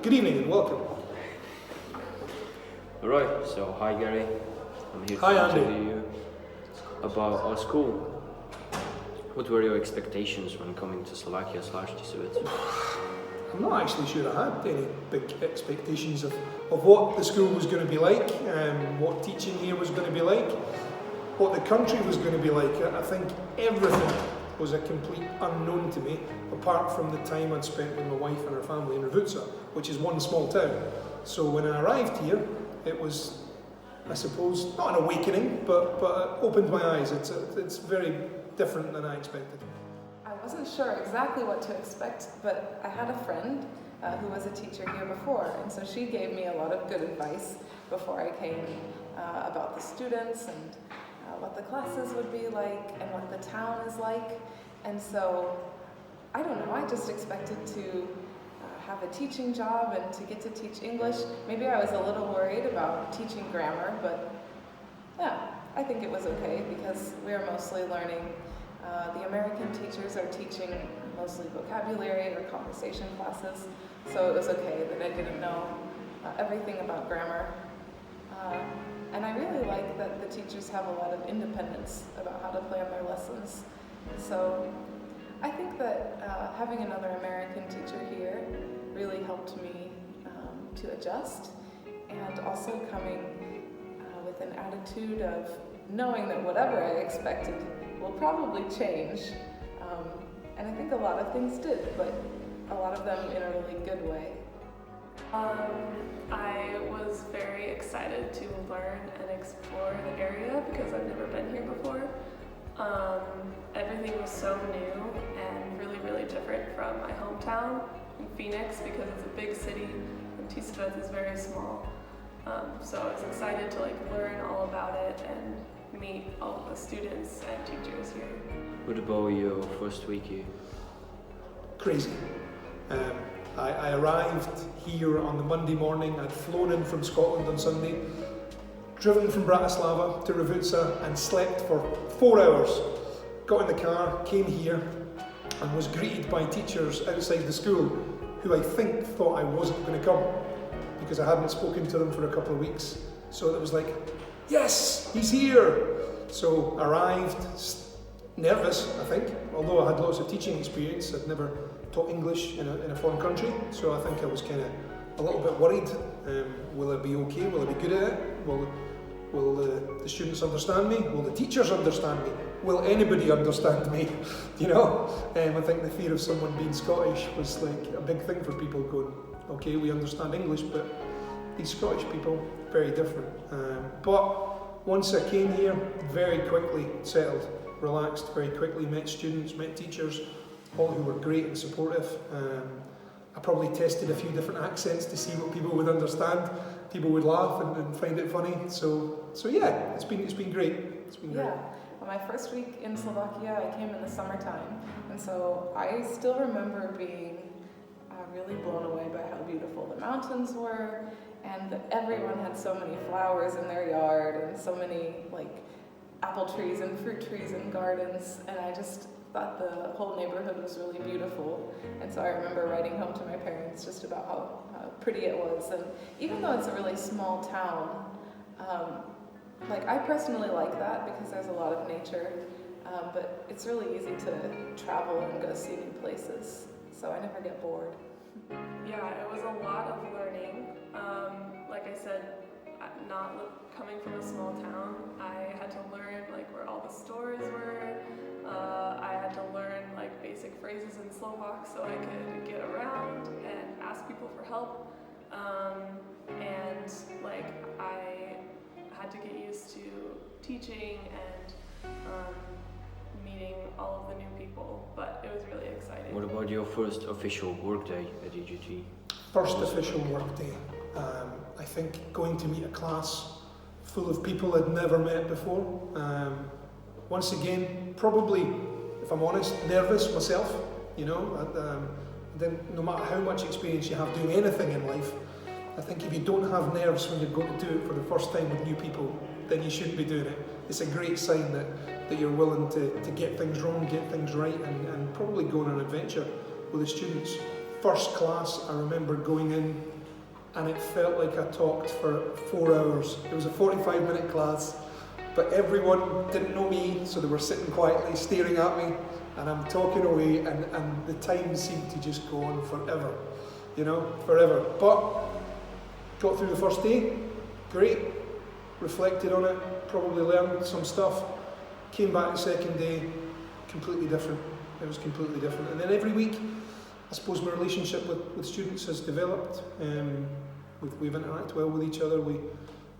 Good evening and welcome. Alright, so hi Gary, I'm here Hi, to Andy. interview you about our school. What were your expectations when coming to Slovakia/Tisovec? I'm not actually sure I had any big expectations of what the school was going to be like, what teaching here was going to be like, what the country was going to be like. I think everything was a complete unknown to me, apart from the time I'd spent with my wife and her family in Revutsa, which is one small town. So when I arrived here, it was, I suppose, not an awakening, but it opened my eyes. It's very different than I expected. I wasn't sure exactly what to expect, but I had a friend who was a teacher here before, and so she gave me a lot of good advice before I came about the students and what the classes would be like and what the town is like. And so, I don't know, I just expected to have a teaching job and to get to teach English. Maybe I was a little worried about teaching grammar, but yeah, I think it was okay because we are mostly learning. The American teachers are teaching mostly vocabulary or conversation classes, so it was okay that I didn't know everything about grammar. And I really like that the teachers have a lot of independence about how to plan their lessons. So I think that having another American teacher here really helped me to adjust, and also coming with an attitude of knowing that whatever I expected will probably change. And I think a lot of things did, but a lot of them in a really good way. I was very excited to learn and explore the area because I've never been here before. Everything was so new and really, really different from my hometown in Phoenix because it's a big city and Tisovec is very small. So I was excited to learn all about it and meet all of the students and teachers here. What about your first week here? Crazy. I arrived here on the Monday morning. I'd flown in from Scotland on Sunday, driven from Bratislava to Revutsa and slept for 4 hours. Got in the car, came here and was greeted by teachers outside the school who I think thought I wasn't going to come because I hadn't spoken to them for a couple of weeks. So it was like, yes, he's here. So arrived, nervous I think, although I had lots of teaching experience. I'd never taught English in a foreign country, so I think I was kind of a little bit worried. Will I be okay? Will I be good at it? Will the students understand me? Will the teachers understand me? Will anybody understand me? You know, I think the fear of someone being Scottish was like a big thing for people going, okay, we understand English, but these Scottish people, very different. But once I came here, very quickly settled, relaxed, very quickly met students, met teachers, all who were great and supportive. I probably tested a few different accents to see what people would understand. People would laugh and find it funny. So yeah, it's been great. It's been great. Yeah, well, my first week in Slovakia, I came in the summertime, and so I still remember being really blown away by how beautiful the mountains were, and that everyone had so many flowers in their yard and so many apple trees and fruit trees and gardens, and I just thought the whole neighborhood was really beautiful. And so I remember writing home to my parents just about how pretty it was. And even though it's a really small town, I personally like that because there's a lot of nature, but it's really easy to travel and go see new places, so I never get bored. Yeah, it was a lot of learning. Like I said, coming from a small town, I had to learn where all the stores were. I had to learn basic phrases in Slovak so I could get around and ask people for help. And I had to get used to teaching and meeting all of the new people, but it was really exciting. What about your first official workday at EGT? First official workday. I think going to meet a class full of people I'd never met before. Once again, probably, if I'm honest, nervous myself. You know, then no matter how much experience you have doing anything in life, I think if you don't have nerves when you're going to do it for the first time with new people, then you shouldn't be doing it. It's a great sign that you're willing to get things wrong, get things right, and probably go on an adventure with the students. first class, I remember going in and it felt like I talked for 4 hours. It was a 45-minute class, but everyone didn't know me, so they were sitting quietly staring at me, and I'm talking away, and the time seemed to just go on forever, you know, forever. But got through the first day, great, reflected on it, probably learned some stuff, came back the second day, completely different. It was completely different. And then every week, I suppose my relationship with students has developed. We've interacted well with each other.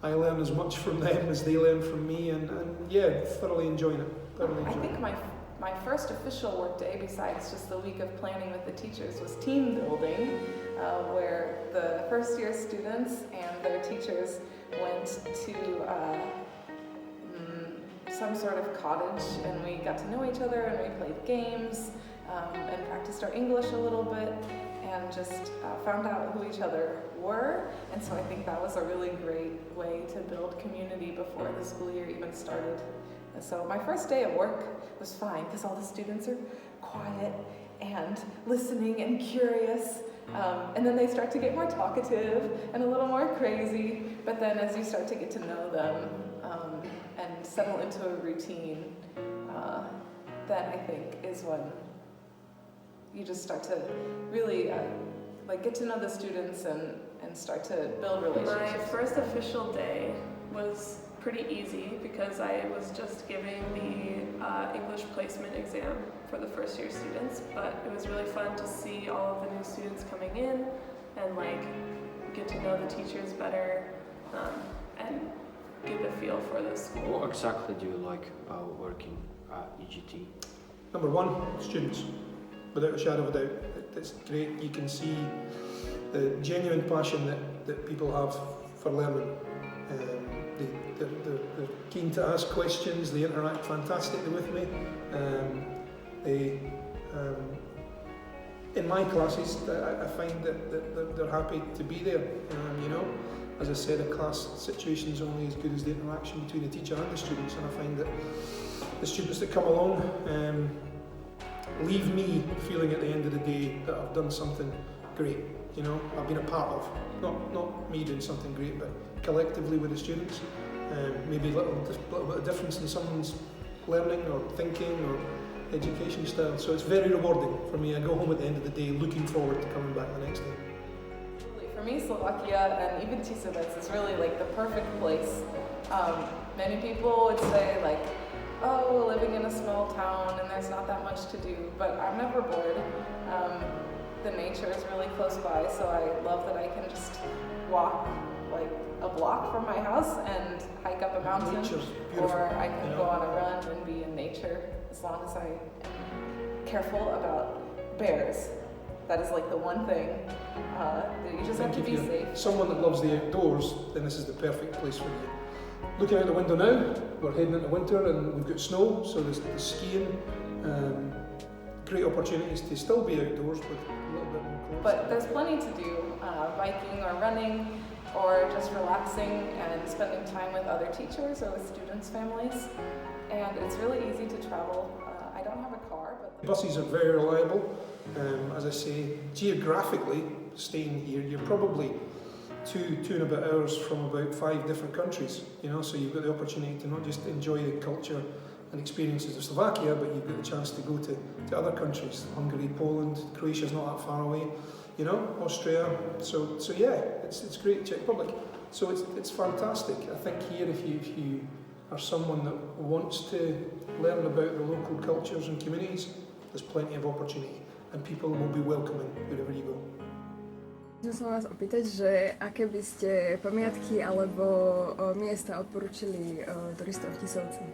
I learn as much from them as they learn from me, and yeah, thoroughly enjoying it. I think my first official work day, besides just the week of planning with the teachers, was team building, where the first year students and their teachers went to some sort of cottage, and we got to know each other, and we played games, and practiced our English a little bit, and just found out who each other were. And so I think that was a really great way to build community before the school year even started. And so my first day at work was fine because all the students are quiet and listening and curious. And then they start to get more talkative and a little more crazy. But then as you start to get to know them and settle into a routine, then I think is when you just start to really get to know the students and start to build relationships. My first official day was pretty easy because I was just giving the English placement exam for the first year students, but it was really fun to see all of the new students coming in and get to know the teachers better and get a feel for the school. What exactly do you like about working at EGT? Number one, students, without a shadow of a doubt. It's great. You can see the genuine passion that people have for learning. They're keen to ask questions, they interact fantastically with me. In my classes, I find that they're happy to be there. You know, as I said, a class situation is only as good as the interaction between the teacher and the students, and I find that the students that come along leave me feeling at the end of the day that I've done something great. You know, I've been a part of, not me doing something great, but collectively with the students. Maybe a little bit of difference in someone's learning or thinking or education style. So it's very rewarding for me. I go home at the end of the day looking forward to coming back the next day. For me, Slovakia and even Tisovec is really the perfect place. Many people would say oh, living in a small town and there's not that much to do, but I'm never bored. The nature is really close by, so I love that I can just walk a block from my house and hike up a mountain, or I can go on a run and be in nature, as long as I am careful about bears. That is the one thing that you just have to be safe. Someone that loves the outdoors, then this is the perfect place for you. Looking out the window now, we're heading into winter and we've got snow, so there's skiing. Great opportunities to still be outdoors, but a little bit more close. But there's plenty to do, biking or running, or just relaxing and spending time with other teachers or with students' families. And it's really easy to travel. I don't have a car, but... Buses are very reliable. As I say, geographically, staying here, you're probably two and a bit hours from about 5 different countries. You know, so you've got the opportunity to not just enjoy the culture and experiences of Slovakia, but you've got the chance to go to other countries, Hungary, Poland, Croatia's not that far away, you know, Austria. So yeah, it's great, Czech Republic. So it's fantastic. I think here, if you are someone that wants to learn about the local cultures and communities, there's plenty of opportunity, and people will be welcoming wherever you go. Chcem sa vás opýtať, že aké by ste pamiatky alebo miesta odporúčili turistov v Tisovci?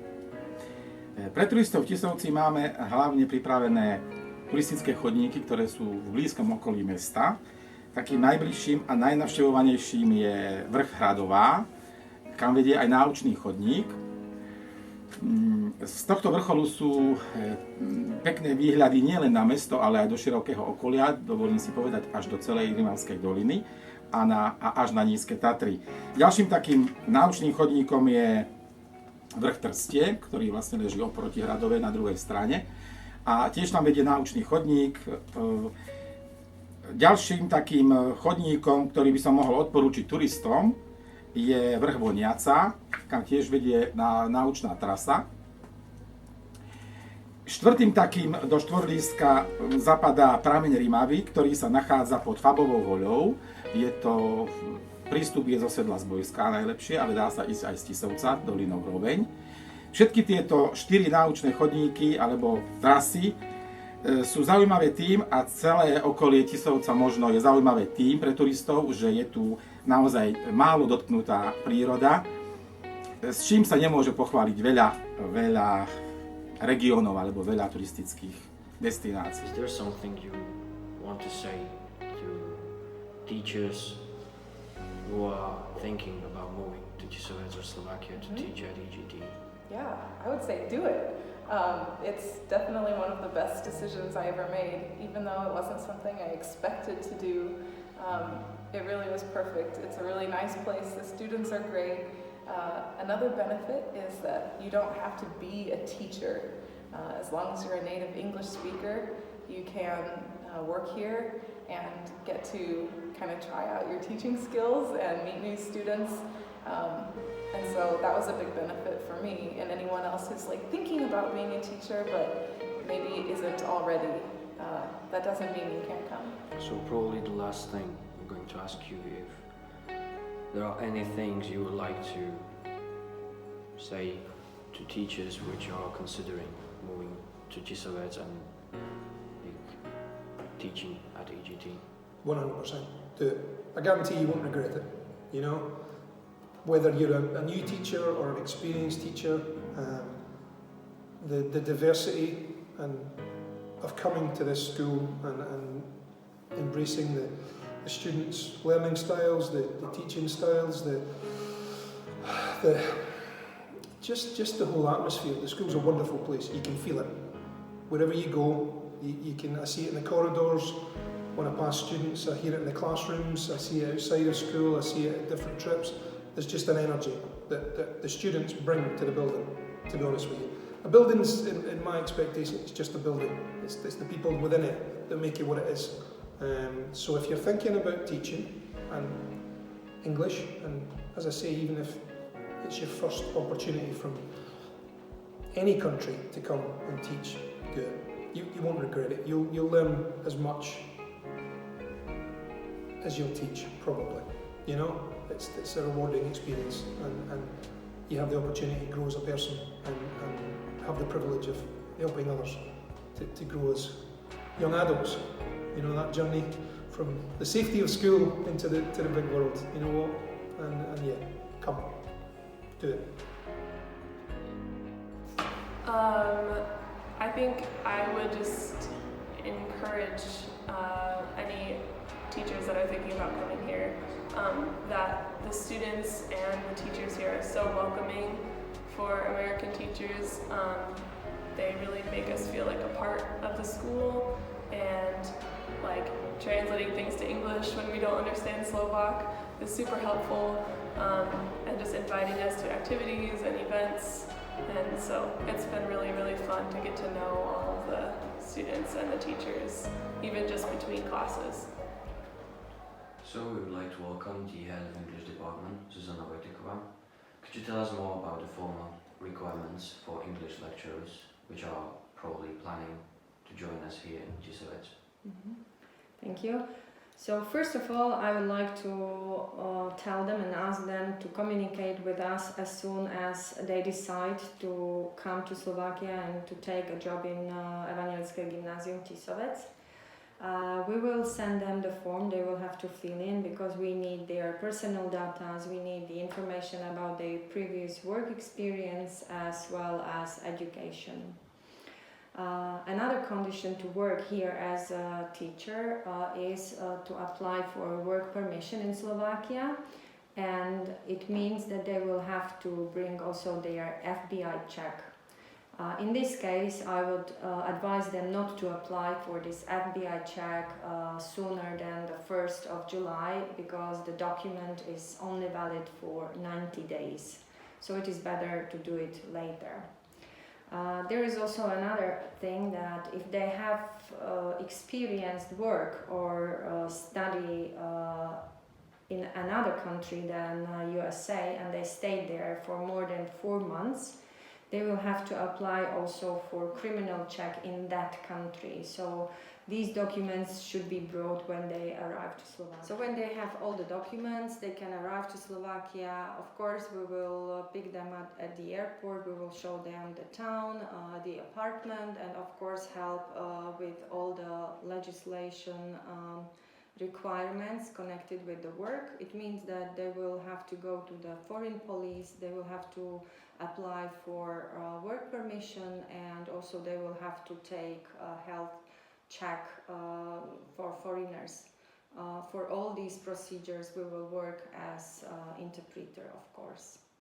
Pre turistov v Tisovci máme hlavne pripravené turistické chodníky, ktoré sú v blízkom okolí mesta. Takým najbližším a najnavštevovanejším je vrch Hradová, kam vedie aj náučný chodník. Z tohto vrcholu sú pekné výhľady nielen na mesto, ale aj do širokého okolia, dovolím si povedať až do celej Rimavskej doliny a až na Nízke Tatry. Ďalším takým náučným chodníkom je vrch Trstie, ktorý vlastne leží oproti Hradove na druhej strane. A tiež tam vedie náučný chodník. Ďalším takým chodníkom, ktorý by som mohol odporúčiť turistom, je vrch Voniaca, kam tiež vedie naučná trasa. Štvrtým takým do štvorlístka zapadá prameň Rimavy, ktorý sa nachádza pod Fabovou hoľou. Prístup je zo sedla z Bojska najlepšie, ale dá sa ísť aj z Tisovca, dolinou Hroveň. Všetky tieto 4 náučné chodníky alebo trasy sú zaujímavé tým a celé okolie Tisovca možno je zaujímavé tým pre turistov, že je tu naozaj málo dotknutá príroda, s čím sa nemôže pochváliť veľa regiónov alebo veľa turistických destinácií. Is there something you want to say to teachers who are thinking about moving to Tisovec or Slovakia to teach at EGT? Yeah, I would say do it. It's definitely one of the best decisions I ever made, even though it wasn't something I expected to do. It really was perfect. It's a really nice place. The students are great. Another benefit is that you don't have to be a teacher. As long as you're a native English speaker, you can work here and get to kind of try out your teaching skills and meet new students. And so that was a big benefit for me and anyone else who's like thinking about being a teacher but maybe isn't already. That doesn't mean you can't come. So probably the last thing I'm going to ask you if there are any things you would like to say to teachers which are considering moving to Tisovec and teaching at EGT. 100%. Do it. I guarantee you won't regret it. You know, whether you're a new teacher or an experienced teacher, the diversity of coming to this school and embracing the students' learning styles, the teaching styles, just the whole atmosphere. The school's a wonderful place. You can feel it wherever you go. You can. I see it in the corridors when I pass students. I hear it in the classrooms. I see it outside of school. I see it at different trips. There's just an energy that the students bring to the building. To be honest with you, a building's in my expectation, it's just a building. It's the people within it that make it what it is. So if you're thinking about teaching and English, and as I say, even if it's your first opportunity from any country to come and teach, do it. You won't regret it. You'll learn as much as you'll teach, probably. You know, it's a rewarding experience, and you have the opportunity to grow as a person and have the privilege of helping others to grow as young adults. You know, that journey from the safety of school into the big world. You know what? And yeah, come, do it. I think I would just encourage any teachers that are thinking about coming here that the students and the teachers here are so welcoming for American teachers. They really make us feel like a part of the school, and like translating things to English when we don't understand Slovak is super helpful, and just inviting us to activities and events. And so it's been really, really fun to get to know all of the students and the teachers, even just between classes. So we would like to welcome the head of English department, Zuzana Wojtekova. Could you tell us more about the formal requirements for English lecturers, which are probably planning to join us here in Tisovec? Thank you. So first of all, I would like to tell them and ask them to communicate with us as soon as they decide to come to Slovakia and to take a job in Evangelické Gymnázium Tisovec. We will send them the form they will have to fill in, because we need their personal data, we need the information about their previous work experience as well as education. Another condition to work here as a teacher is to apply for work permission in Slovakia, and it means that they will have to bring also their FBI check. In this case, I would advise them not to apply for this FBI check sooner than the 1st of July, because the document is only valid for 90 days. So it is better to do it later. There is also another thing that if they have experienced work or study in another country than USA and they stayed there for more than 4 months, they will have to apply also for criminal check in that country. So these documents should be brought when they arrive to Slovakia. So when they have all the documents, they can arrive to Slovakia. Of course, we will pick them up at the airport, we will show them the town, the apartment, and of course help with all the legislation requirements connected with the work. It means that they will have to go to the foreign police, they will have to apply for work permission, and also they will have to take a health check for foreigners. For all these procedures we will work as interpreter, of course.